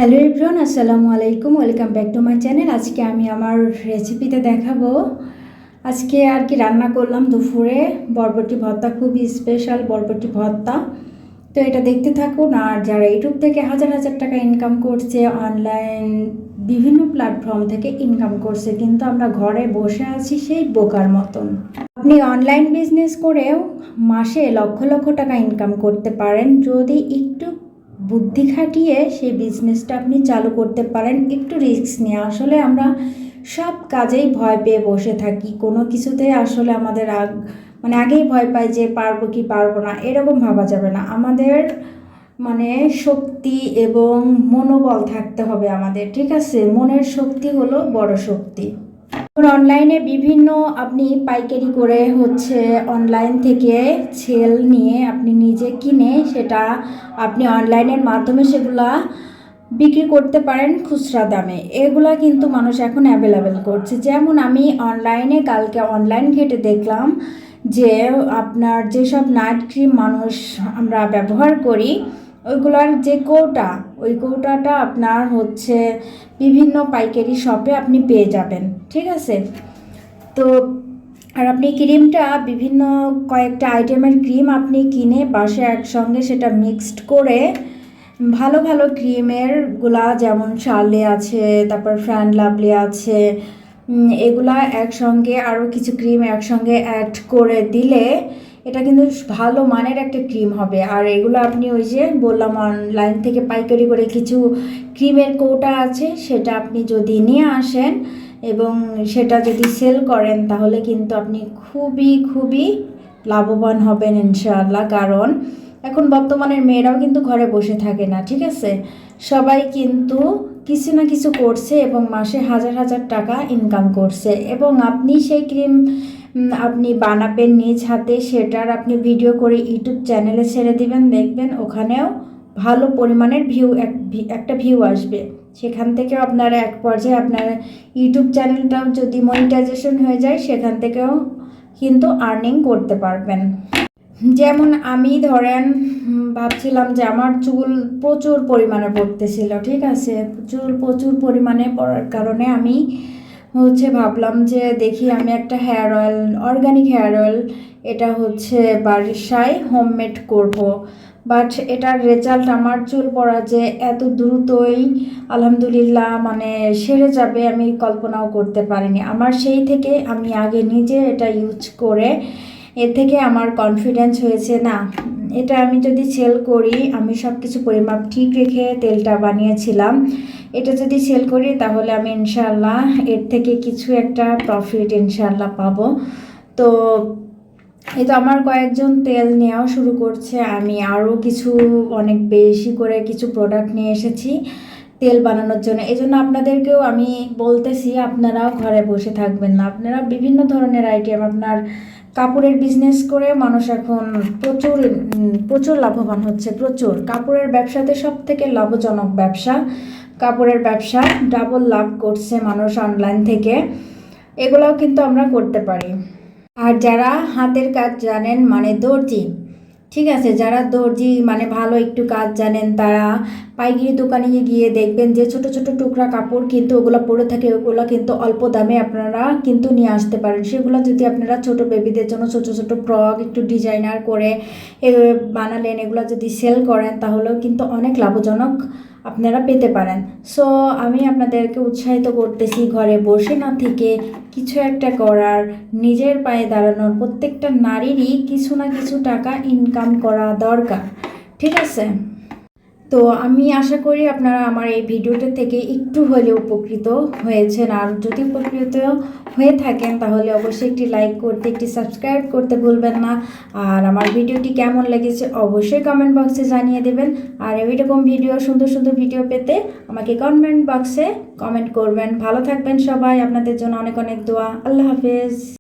Hello everyone, আসসালামু আলাইকুম। Welcome back to my channel. আজকে আমি আমার রেসিপিতে দেখাবো। আজকে আর কি রান্না করলাম দুপুরে বরবটি ভর্তা, খুবই স্পেশাল বরবটি ভর্তা। তো এটা দেখতে থাকুন। আর যারা ইউটিউব থেকে হাজার হাজার টাকা ইনকাম করছে, অনলাইন বিভিন্ন প্ল্যাটফর্ম থেকে ইনকাম করছে, কিন্তু আমরা ঘরে বসে আছি সেই বোকার মতন। আপনি অনলাইন বিজনেস করেও মাসে লক্ষ লক্ষ টাকা ইনকাম করতে পারেন যদি একটু বুদ্ধি খাটিয়ে সেই বিজনেসটা আপনি চালু করতে পারেন, একটু রিস্ক নিয়ে। আসলে আমরা সব কাজেই ভয় পেয়ে বসে থাকি, কোনো কিছুতে আসলে আমাদের আগেই ভয় পাই যে পারবো কি পারবো না, এরকম ভাবা যাবে না। আমাদের শক্তি এবং মনোবল থাকতে হবে আমাদের, ঠিক আছে? মনের শক্তি হলো বড় শক্তি। অনলাইনে বিভিন্ন আপনি পাইকারি করে অনলাইন থেকে সেল নিয়ে আপনি নিজে কিনে সেটা আপনি অনলাইনের মাধ্যমে সেগুলা বিক্রি করতে পারেন খুচরা দামে। এগুলা কিন্তু মানুষ এখন অ্যাভেলেবেল করছে। যেমন আমি অনলাইনে কালকে অনলাইন ঘেটে দেখলাম যে আপনার যেসব নাইট ক্রিম আমরা ব্যবহার করি, ওইগুলার যে ওই কৌটাটা আপনার বিভিন্ন পাইকারি শপে আপনি পেয়ে যাবেন, ঠিক আছে? তো আর আপনি ক্রিমটা বিভিন্ন কয়েকটা আইটেমের ক্রিম আপনি কিনে বাসায় একসঙ্গে সেটা মিক্সড করে ভালো ভালো ক্রিমেরগুলা, যেমন শার্লে আছে, তারপর ফ্যান লাভলি আছে, এগুলা একসঙ্গে আরও কিছু ক্রিম একসঙ্গে অ্যাড করে দিলে এটা কিন্তু ভালো মানের একটা ক্রিম হবে। আর এগুলো আপনি ওই যে বললাম অনলাইন থেকে পাইকারি করে কিছু ক্রিমের কৌটা আছে, সেটা আপনি যদি নিয়ে আসেন এবং সেটা যদি সেল করেন তাহলে কিন্তু আপনি খুবই খুবই লাভবান হবেন ইনশাআল্লাহ। কারণ এখন বর্তমানের মেয়েরাও কিন্তু ঘরে বসে থাকে না, ঠিক আছে? সবাই কিন্তু কিছু না কিছু করছে এবং মাসে হাজার হাজার টাকা ইনকাম করছে। এবং আপনি সেই ক্রিম আপনি বানাবেন নিজ হাতে, সেটার আপনি ভিডিও করে ইউটিউব চ্যানেলে ছেড়ে দিবেন, দেখবেন ওখানেও ভালো পরিমাণের একটা ভিউ আসবে। সেখান থেকেও আপনারা এক পর্যায়ে আপনার ইউটিউব চ্যানেলটাও যদি মনিটাইজেশন হয়ে যায়, সেখান থেকেও কিন্তু আর্নিং করতে পারবেন। যেমন আমি ধরেন ভাবছিলাম যে আমার চুল প্রচুর পরিমাণে পড়তেছিল, ঠিক আছে? চুল প্রচুর পরিমাণে পড়ার কারণে আমি ভাবলাম যে দেখি আমি একটা hair oil, organic hair oil, এটা বাসায় হোমমেড করব। বাট এটার রেজাল্ট আমার চুল পড়া যে এত দ্রুতই আলহামদুলিল্লাহ সেরে যাবে আমি কল্পনাও করতে পারিনি। আমার সেই থেকে আমি আগে নিজে এটা ইউজ করে এর থেকে আমার কনফিডেন্স হয়েছে, না এটা আমি যদি সেল করি, আমি সব কিছু পরিমাপ ঠিক রেখে তেলটা বানিয়েছিলাম, এটা যদি সেল করি তাহলে আমি ইনশাআল্লাহ এর থেকে কিছু একটা প্রফিট ইনশাআল্লাহ পাবো। তো এই তো আমার কয়েকজন তেল নেওয়াও শুরু করছে। আমি আরও অনেক বেশি করে কিছু প্রোডাক্ট নিয়ে এসেছি তেল বানানোর জন্য। এই জন্য আপনাদেরকেও আমি বলতেছি, আপনারাও ঘরে বসে থাকবেন না। আপনারা বিভিন্ন ধরনের আইটেম, আপনার কাপড়ের বিজনেস করে মানুষ এখন প্রচুর প্রচুর লাভবান হচ্ছে। প্রচুর কাপড়ের ব্যবসাতে সব থেকে লাভজনক ব্যবসা কাপড়ের ব্যবসা। ডাবল লাভ করছে মানুষ অনলাইন থেকে। এগুলোও কিন্তু আমরা করতে পারি। আর যারা হাতের কাজ জানেন, দর্জি, ঠিক আছে, যারা দর্জি ভালো একটু কাজ জানেন, তারা পাইকারি দোকানে গিয়ে দেখবেন যে ছোট ছোট টুকরা কাপড় কিন্তু ওগুলো পরে থাকে, ওগুলো কিন্তু অল্প দামে আপনারা কিন্তু নিয়ে আসতে পারেন। সেগুলো যদি আপনারা ছোট বেবিদের জন্য ছোট ছোট ফ্রক একটু ডিজাইনার করে বানালেন, এগুলো যদি সেল করেন তাহলেও কিন্তু অনেক লাভজনক আপনারা পেতে পারেন। সো আমি আপনাদেরকে উৎসাহিত করতেছি ঘরে বসে না থেকে কিছু একটা করার, নিজের পায়ে দাঁড়ানোর। প্রত্যেকটা নারীরই কিছু না কিছু টাকা ইনকাম করা দরকার, ঠিক আছে? তো আমি আশা করি আপনারা আমার এই ভিডিওটা থেকে একটু হলেও উপকৃত হয়েছেন। আর যদি উপকৃত হয়ে থাকেন তাহলে অবশ্যই একটি লাইক করতে, একটি সাবস্ক্রাইব করতে ভুলবেন না। আর আমার ভিডিওটি কেমন লেগেছে অবশ্যই কমেন্ট বক্সে জানিয়ে দেবেন। আর এরকম সুন্দর সুন্দর ভিডিও পেতে আমাকে কমেন্ট বক্সে কমেন্ট করবেন। ভালো থাকবেন সবাই, আপনাদের জন্য অনেক অনেক দোয়া। আল্লাহ হাফেজ।